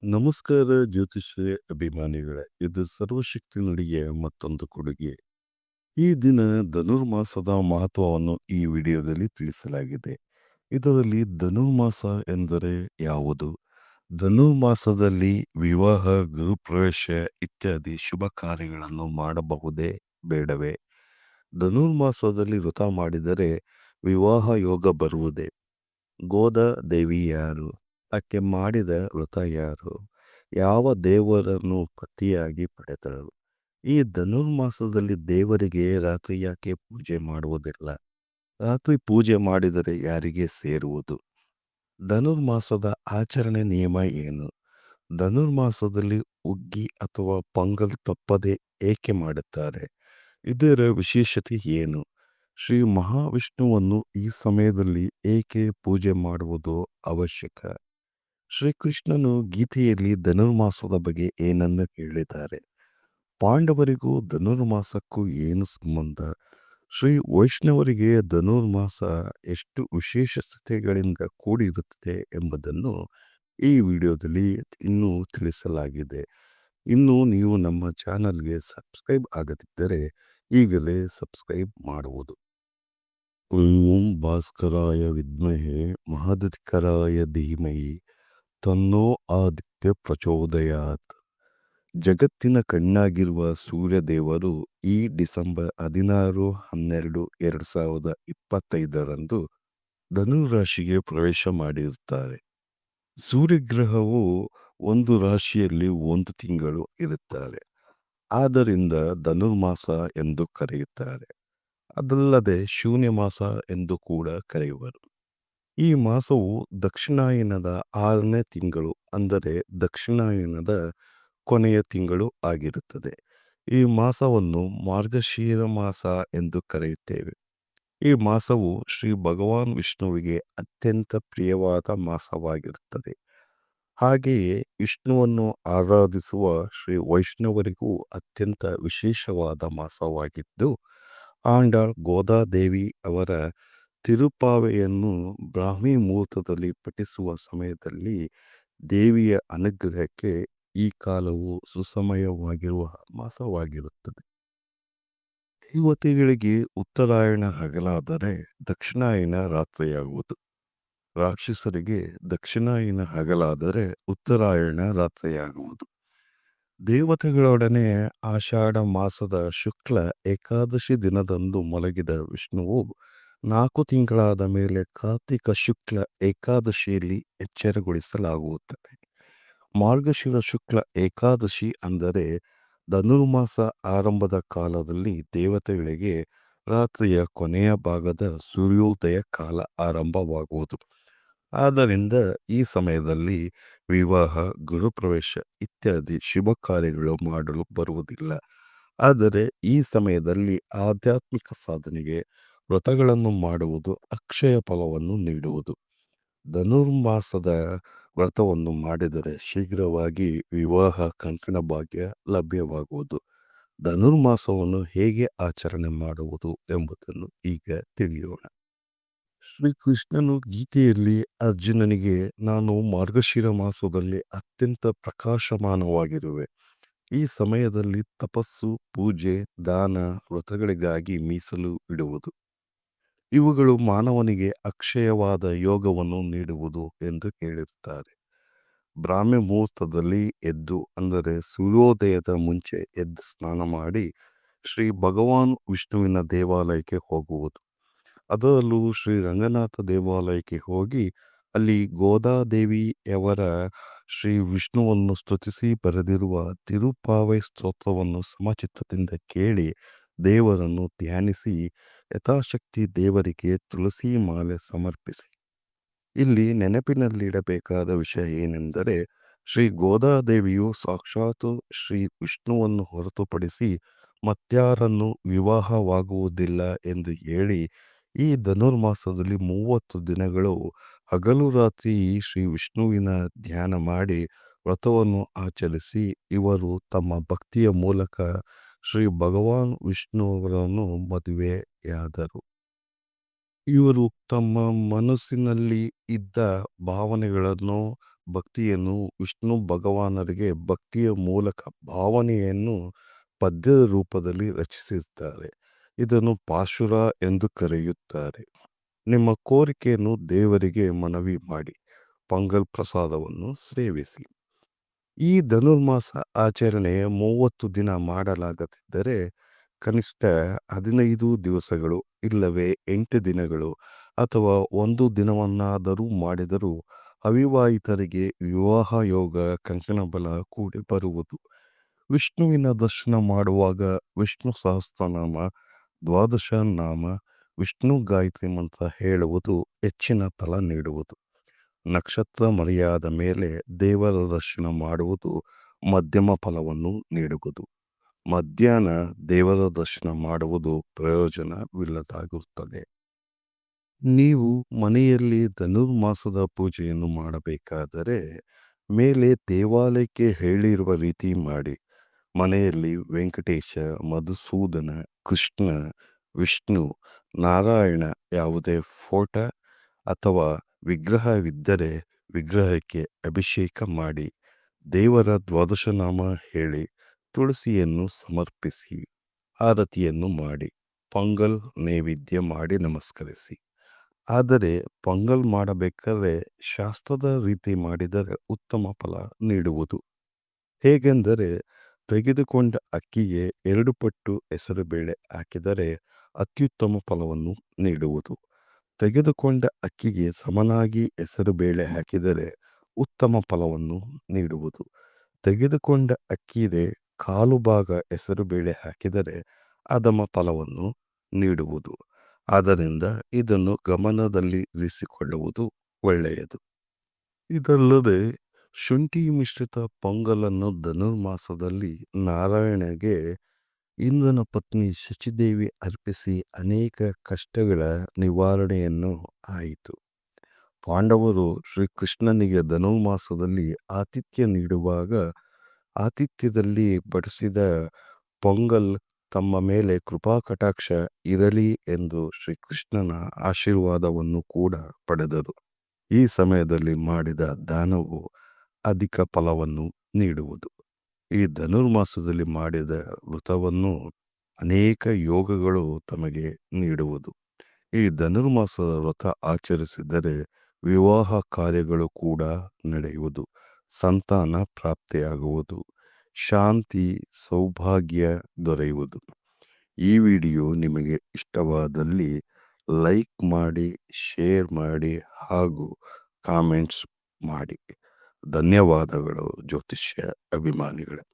ನಮಸ್ಕಾರ ಜ್ಯೋತಿಷ್ಯ ಅಭಿಮಾನಿಗಳೇ, ಇದು ಸರ್ವಶಕ್ತಿ ನುಡಿಗೆ ಮತ್ತೊಂದು ಕೊಡುಗೆ. ಈ ದಿನ ಧನುರ್ಮಾಸದ ಮಹತ್ವವನ್ನು ಈ ವಿಡಿಯೋದಲ್ಲಿ ತಿಳಿಸಲಾಗಿದೆ. ಇದರಲ್ಲಿ ಧನುರ್ಮಾಸ ಎಂದರೆ ಯಾವುದು? ಧನುರ್ಮಾಸದಲ್ಲಿ ವಿವಾಹ, ಗೃಹಪ್ರವೇಶ ಇತ್ಯಾದಿ ಶುಭ ಕಾರ್ಯಗಳನ್ನು ಮಾಡಬಹುದೇ ಬೇಡವೇ? ಧನುರ್ಮಾಸದಲ್ಲಿ ವ್ರತ ಮಾಡಿದರೆ ವಿವಾಹ ಯೋಗ ಬರುವುದೇ? ಗೋದಾ ದೇವಿ ಯಾರು? ಆಕೆ ಮಾಡಿದ ವ್ರತ ಯಾರು? ಯಾವ ದೇವರನ್ನು ಪತಿಯಾಗಿ ಪಡೆದಳು? ಈ ಧನುರ್ಮಾಸದಲ್ಲಿ ದೇವರಿಗೆ ರಾತ್ರಿ ಯಾಕೆ ಪೂಜೆ ಮಾಡುವುದಿಲ್ಲ? ರಾತ್ರಿ ಪೂಜೆ ಮಾಡಿದರೆ ಯಾರಿಗೆ ಸೇರುವುದು? ಧನುರ್ಮಾಸದ ಆಚರಣೆ ನಿಯಮ ಏನು? ಧನುರ್ಮಾಸದಲ್ಲಿ ಉಗ್ಗಿ ಅಥವಾ ಪೊಂಗಲ್ ತಪ್ಪದೆ ಏಕೆ ಮಾಡುತ್ತಾರೆ? ಇದರ ವಿಶೇಷತೆ ಏನು? ಶ್ರೀ ಮಹಾವಿಷ್ಣುವನ್ನು ಈ ಸಮಯದಲ್ಲಿ ಏಕೆ ಪೂಜೆ ಮಾಡುವುದು ಅವಶ್ಯಕ? ಶ್ರೀಕೃಷ್ಣನು ಗೀತೆಯಲ್ಲಿ ಧನುರ್ಮಾಸದ ಬಗ್ಗೆ ಏನನ್ನು ಹೇಳಿದ್ದಾರೆ? ಪಾಂಡವರಿಗೂ ಧನುರ್ಮಾಸಕ್ಕೂ ಏನು ಸಂಬಂಧ? ಶ್ರೀ ವೈಷ್ಣವರಿಗೆ ಧನುರ್ಮಾಸ ಎಷ್ಟು ವಿಶೇಷತೆಗಳಿಂದ ಕೂಡಿರುತ್ತದೆ ಎಂಬುದನ್ನು ಈ ವಿಡಿಯೋದಲ್ಲಿ ಇನ್ನೂ ತಿಳಿಸಲಾಗಿದೆ. ಇನ್ನು ನೀವು ನಮ್ಮ ಚಾನಲ್ಗೆ ಸಬ್ಸ್ಕ್ರೈಬ್ ಆಗದಿದ್ದರೆ ಈಗಲೇ ಸಬ್ಸ್ಕ್ರೈಬ್ ಮಾಡುವುದು. ಓಂ ಭಾಸ್ಕರಾಯ ವಿದ್ಮಹೆ ಮಹದಧಿಕರಾಯ ಧೀಮಹಿ ತನ್ನೋ ಆದಿತ್ಯ ಪ್ರಚೋದಯಾತ್. ಜಗತ್ತಿನ ಕಣ್ಣಾಗಿರುವ ಸೂರ್ಯದೇವರು ಈ ಡಿಸೆಂಬರ್ 16-12-2025 ಧನುರಾಶಿಗೆ ಪ್ರವೇಶ ಮಾಡಿರುತ್ತಾರೆ. ಸೂರ್ಯಗ್ರಹವು ಒಂದು ರಾಶಿಯಲ್ಲಿ 1 ತಿಂಗಳು ಇರುತ್ತಾರೆ. ಆದ್ದರಿಂದ ಧನುರ್ಮಾಸ ಎಂದು ಕರೆಯುತ್ತಾರೆ. ಅದಲ್ಲದೆ ಶೂನ್ಯ ಮಾಸ ಎಂದು ಕೂಡ ಕರೆಯುವರು. ಈ ಮಾಸವು ದಕ್ಷಿಣಾಯನದ 6ನೇ ತಿಂಗಳು, ಅಂದರೆ ದಕ್ಷಿಣಾಯನದ ಕೊನೆಯ ತಿಂಗಳು ಆಗಿರುತ್ತದೆ. ಈ ಮಾಸವನ್ನು ಮಾರ್ಗಶೀರ ಮಾಸ ಎಂದು ಕರೆಯುತ್ತೇವೆ. ಈ ಮಾಸವು ಶ್ರೀ ಭಗವಾನ್ ವಿಷ್ಣುವಿಗೆ ಅತ್ಯಂತ ಪ್ರಿಯವಾದ ಮಾಸವಾಗಿರುತ್ತದೆ. ಹಾಗೆಯೇ ವಿಷ್ಣುವನ್ನು ಆರಾಧಿಸುವ ಶ್ರೀ ವೈಷ್ಣವರಿಗೂ ಅತ್ಯಂತ ವಿಶೇಷವಾದ ಮಾಸವಾಗಿದ್ದು, ಆಂಡಾಳ್ ಗೋದಾದೇವಿ ಅವರ ತಿರುಪಾವೆಯನ್ನು ಬ್ರಾಹ್ಮಿ ಮುಹೂರ್ತದಲ್ಲಿ ಪಠಿಸುವ ಸಮಯದಲ್ಲಿ ದೇವಿಯ ಅನುಗ್ರಹಕ್ಕೆ ಈ ಕಾಲವು ಸುಸಮಯವಾಗಿರುವ ಮಾಸವಾಗಿರುತ್ತದೆ. ದೇವತೆಗಳಿಗೆ ಉತ್ತರಾಯಣ ಹಗಲಾದರೆ ದಕ್ಷಿಣಾಯನ ರಾತ್ರಿಯಾಗುವುದು. ರಾಕ್ಷಸರಿಗೆ ದಕ್ಷಿಣಾಯನ ಹಗಲಾದರೆ ಉತ್ತರಾಯಣ ರಾತ್ರಿಯಾಗುವುದು. ದೇವತೆಗಳೊಡನೆ ಆಷಾಢ ಮಾಸದ ಶುಕ್ಲ ಏಕಾದಶಿ ದಿನದಂದು ಮಲಗಿದ ವಿಷ್ಣುವು 4 ತಿಂಗಳಾದ ಮೇಲೆ ಕಾರ್ತಿಕ ಶುಕ್ಲ ಏಕಾದಶಿಯಲ್ಲಿ ಎಚ್ಚರಗೊಳಿಸಲಾಗುತ್ತದೆ. ಮಾರ್ಗಶಿರ ಶುಕ್ಲ ಏಕಾದಶಿ ಅಂದರೆ ಧನುರ್ಮಾಸ ಆರಂಭದ ಕಾಲದಲ್ಲಿ ದೇವತೆಗಳಿಗೆ ರಾತ್ರಿಯ ಕೊನೆಯ ಭಾಗದ ಸೂರ್ಯೋದಯ ಕಾಲ ಆರಂಭವಾಗುವುದು. ಆದ್ದರಿಂದ ಈ ಸಮಯದಲ್ಲಿ ವಿವಾಹ, ಗೃಹಪ್ರವೇಶ ಇತ್ಯಾದಿ ಶುಭ ಕಾರ್ಯಗಳು ಮಾಡಲು ಬರುವುದಿಲ್ಲ. ಆದರೆ ಈ ಸಮಯದಲ್ಲಿ ಆಧ್ಯಾತ್ಮಿಕ ಸಾಧನೆಗೆ ವ್ರತಗಳನ್ನು ಮಾಡುವುದು ಅಕ್ಷಯ ಫಲವನ್ನು ನೀಡುವುದು. ಧನುರ್ಮಾಸದ ವ್ರತವನ್ನು ಮಾಡಿದರೆ ಶೀಘ್ರವಾಗಿ ವಿವಾಹ ಕಂಕಣ ಭಾಗ್ಯ ಲಭ್ಯವಾಗುವುದು. ಧನುರ್ಮಾಸವನ್ನು ಹೇಗೆ ಆಚರಣೆ ಮಾಡುವುದು ಎಂಬುದನ್ನು ಈಗ ತಿಳಿಯೋಣ. ಶ್ರೀಕೃಷ್ಣನು ಗೀತೆಯಲ್ಲಿ ಅರ್ಜುನನಿಗೆ, ನಾನು ಮಾರ್ಗಶಿರ ಮಾಸದಲ್ಲಿ ಅತ್ಯಂತ ಪ್ರಕಾಶಮಾನವಾಗಿರುವೆ. ಈ ಸಮಯದಲ್ಲಿ ತಪಸ್ಸು, ಪೂಜೆ, ದಾನ, ವ್ರತಗಳಿಗಾಗಿ ಮೀಸಲು ಇಡುವುದು. ಇವುಗಳು ಮಾನವನಿಗೆ ಅಕ್ಷಯವಾದ ಯೋಗವನ್ನು ನೀಡುವುದು ಎಂದು ಹೇಳಿರುತ್ತಾರೆ. ಬ್ರಾಹ್ಮಿ ಮುಹೂರ್ತದಲ್ಲಿ ಎದ್ದು, ಅಂದರೆ ಸೂರ್ಯೋದಯದ ಮುಂಚೆ ಎದ್ದು ಸ್ನಾನ ಮಾಡಿ ಶ್ರೀ ಭಗವಾನ್ ವಿಷ್ಣುವಿನ ದೇವಾಲಯಕ್ಕೆ ಹೋಗುವುದು. ಅದರಲ್ಲೂ ಶ್ರೀ ರಂಗನಾಥ ದೇವಾಲಯಕ್ಕೆ ಹೋಗಿ ಅಲ್ಲಿ ಗೋದಾದೇವಿಯವರ ಶ್ರೀ ವಿಷ್ಣುವನ್ನು ಸ್ತುತಿಸಿ ಬರೆದಿರುವ ತಿರುಪಾವೈ ಸ್ತೋತ್ರವನ್ನು ಸಮಚಿತ್ತದಿಂದ ಕೇಳಿ ದೇವರನ್ನು ಧ್ಯಾನಿಸಿ ಯಥಾಶಕ್ತಿ ದೇವರಿಗೆ ತುಳಸಿ ಮಾಲೆ ಸಮರ್ಪಿಸಿ. ಇಲ್ಲಿ ನೆನಪಿನಲ್ಲಿಡಬೇಕಾದ ವಿಷಯ ಏನೆಂದರೆ, ಶ್ರೀ ಗೋದಾದೇವಿಯು ಸಾಕ್ಷಾತ್ ಶ್ರೀ ವಿಷ್ಣುವನ್ನು ಹೊರತುಪಡಿಸಿ ಮತ್ಯಾರನ್ನು ವಿವಾಹವಾಗುವುದಿಲ್ಲ ಎಂದು ಹೇಳಿ ಈ ಧನುರ್ಮಾಸದಲ್ಲಿ 30 ದಿನಗಳು ಹಗಲು ರಾತ್ರಿ ಶ್ರೀ ವಿಷ್ಣುವಿನ ಧ್ಯಾನ ಮಾಡಿ ವ್ರತವನ್ನು ಆಚರಿಸಿ ಇವರು ತಮ್ಮ ಭಕ್ತಿಯ ಮೂಲಕ ಶ್ರೀ ಭಗವಾನ್ ವಿಷ್ಣುವರನ್ನು ಮದುವೆಯಾದರು. ಇವರು ತಮ್ಮ ಮನಸ್ಸಿನಲ್ಲಿ ಇದ್ದ ಭಾವನೆಗಳನ್ನು ಭಕ್ತಿಯನ್ನು ವಿಷ್ಣು ಭಗವಾನರಿಗೆ ಭಕ್ತಿಯ ಮೂಲಕ ಭಾವನೆಯನ್ನು ಪದ್ಯದ ರೂಪದಲ್ಲಿ ರಚಿಸಿದ್ದಾರೆ. ಇದನ್ನು ಪಾಶುರ ಎಂದು ಕರೆಯುತ್ತಾರೆ. ನಿಮ್ಮ ಕೋರಿಕೆಯನ್ನು ದೇವರಿಗೆ ಮನವಿ ಮಾಡಿ ಪೊಂಗಲ್ ಪ್ರಸಾದವನ್ನು ಸೇವಿಸಿ. ಈ ಧನುರ್ಮಾಸ ಆಚರಣೆ 30 ದಿನ ಮಾಡಲಾಗದಿದ್ದರೆ ಕನಿಷ್ಠ 15 ದಿವಸಗಳು ಇಲ್ಲವೇ 8 ದಿನಗಳು ಅಥವಾ 1 ದಿನವನ್ನಾದರೂ ಮಾಡಿದರೂ ಅವಿವಾಹಿತರಿಗೆ ವಿವಾಹ ಯೋಗ ಕಂಕಣ ಬಲ ಕೂಡಿ ಬರುವುದು. ವಿಷ್ಣುವಿನ ದರ್ಶನ ಮಾಡುವಾಗ ವಿಷ್ಣು ಸಹಸ್ರನಾಮ, ದ್ವಾದಶ ನಾಮ, ವಿಷ್ಣು ಗಾಯತ್ರಿ ಮಂತ್ರ ಹೇಳುವುದು ಹೆಚ್ಚಿನ ಫಲ ನೀಡುವುದು. ನಕ್ಷತ್ರ ಮರೆಯಾದ ಮೇಲೆ ದೇವರ ದರ್ಶನ ಮಾಡುವುದು ಮಧ್ಯಮ ಫಲವನ್ನು ನೀಡುವುದು. ಮಧ್ಯಾಹ್ನ ದೇವರ ದರ್ಶನ ಮಾಡುವುದು ಪ್ರಯೋಜನವಿಲ್ಲದಾಗಿರುತ್ತದೆ. ನೀವು ಮನೆಯಲ್ಲಿ ಧನುರ್ಮಾಸದ ಪೂಜೆಯನ್ನು ಮಾಡಬೇಕಾದರೆ ಮೇಲೆ ದೇವಾಲಯಕ್ಕೆ ಹೇಳಿರುವ ರೀತಿ ಮಾಡಿ. ಮನೆಯಲ್ಲಿ ವೆಂಕಟೇಶ, ಮಧುಸೂದನ, ಕೃಷ್ಣ, ವಿಷ್ಣು, ನಾರಾಯಣ ಯಾವುದೇ ಫೋಟೋ ಅಥವಾ ವಿಗ್ರಹವಿದ್ದರೆ ವಿಗ್ರಹಕ್ಕೆ ಅಭಿಷೇಕ ಮಾಡಿ. ದೇವರ ದ್ವಾದಶನಾಮ ಹೇಳಿ ತುಳಸಿಯನ್ನು ಸಮರ್ಪಿಸಿ ಆರತಿಯನ್ನು ಮಾಡಿ ಪೊಂಗಲ್ ನೈವೇದ್ಯ ಮಾಡಿ ನಮಸ್ಕರಿಸಿ. ಆದರೆ ಪೊಂಗಲ್ ಮಾಡಬೇಕಾದ್ರೆ ಶಾಸ್ತ್ರದ ರೀತಿ ಮಾಡಿದರೆ ಉತ್ತಮ ಫಲ ನೀಡುವುದು. ಹೇಗೆಂದರೆ ತೆಗೆದುಕೊಂಡ ಅಕ್ಕಿಗೆ 2 ಪಟ್ಟು ಹೆಸರುಬೇಳೆ ಹಾಕಿದರೆ ಅತ್ಯುತ್ತಮ ಫಲವನ್ನು ನೀಡುವುದು. ತೆಗೆದುಕೊಂಡ ಅಕ್ಕಿಗೆ ಸಮನಾಗಿ ಹೆಸರುಬೇಳೆ ಹಾಕಿದರೆ ಉತ್ತಮ ಫಲವನ್ನು ನೀಡುವುದು. ತೆಗೆದುಕೊಂಡ ಅಕ್ಕಿಗೆ 1/4 ಭಾಗ ಹೆಸರುಬೇಳೆ ಹಾಕಿದರೆ ಅಧಮ ಫಲವನ್ನು ನೀಡುವುದು. ಆದ್ದರಿಂದ ಇದನ್ನು ಗಮನದಲ್ಲಿರಿಸಿಕೊಳ್ಳುವುದು ಒಳ್ಳೆಯದು. ಇದಲ್ಲದೆ ಶುಂಠಿ ಮಿಶ್ರಿತ ಪೊಂಗಲನ್ನು ಧನುರ್ಮಾಸದಲ್ಲಿ ನಾರಾಯಣಗೆ ಇಂದ್ರನ ಪತ್ನಿ ಶಚಿದೇವಿ ಅರ್ಪಿಸಿ ಅನೇಕ ಕಷ್ಟಗಳ ನಿವಾರಣೆಯನ್ನು ಆಯಿತು. ಪಾಂಡವರು ಶ್ರೀಕೃಷ್ಣನಿಗೆ ಧನುರ್ಮಾಸದಲ್ಲಿ ಆತಿಥ್ಯ ನೀಡುವಾಗ ಆತಿಥ್ಯದಲ್ಲಿ ಬಡಿಸಿದ ಪೊಂಗಲ್ ತಮ್ಮ ಮೇಲೆ ಕೃಪಾಕಟಾಕ್ಷ ಇರಲಿ ಎಂದು ಶ್ರೀಕೃಷ್ಣನ ಆಶೀರ್ವಾದವನ್ನು ಕೂಡ ಪಡೆದರು. ಈ ಸಮಯದಲ್ಲಿ ಮಾಡಿದ ದಾನವು ಅಧಿಕ ಫಲವನ್ನು ನೀಡುವುದು. ಈ ಧನುರ್ಮಾಸದಲ್ಲಿ ಮಾಡಿದ ವ್ರತವನ್ನು ಅನೇಕ ಯೋಗಗಳು ತಮಗೆ ನೀಡುವುದು. ಈ ಧನುರ್ಮಾಸದ ವ್ರತ ಆಚರಿಸಿದರೆ ವಿವಾಹ ಕಾರ್ಯಗಳು ಕೂಡ ನಡೆಯುವುದು, ಸಂತಾನ ಪ್ರಾಪ್ತಿಯಾಗುವುದು, ಶಾಂತಿ ಸೌಭಾಗ್ಯ ದೊರೆಯುವುದು. ಈ ವಿಡಿಯೋ ನಿಮಗೆ ಇಷ್ಟವಾದಲ್ಲಿ ಲೈಕ್ ಮಾಡಿ, ಶೇರ್ ಮಾಡಿ ಹಾಗೂ ಕಾಮೆಂಟ್ಸ್ ಮಾಡಿ. ಧನ್ಯವಾದಗಳು ಜ್ಯೋತಿಷ್ಯ ಅಭಿಮಾನಿಗಳೇ.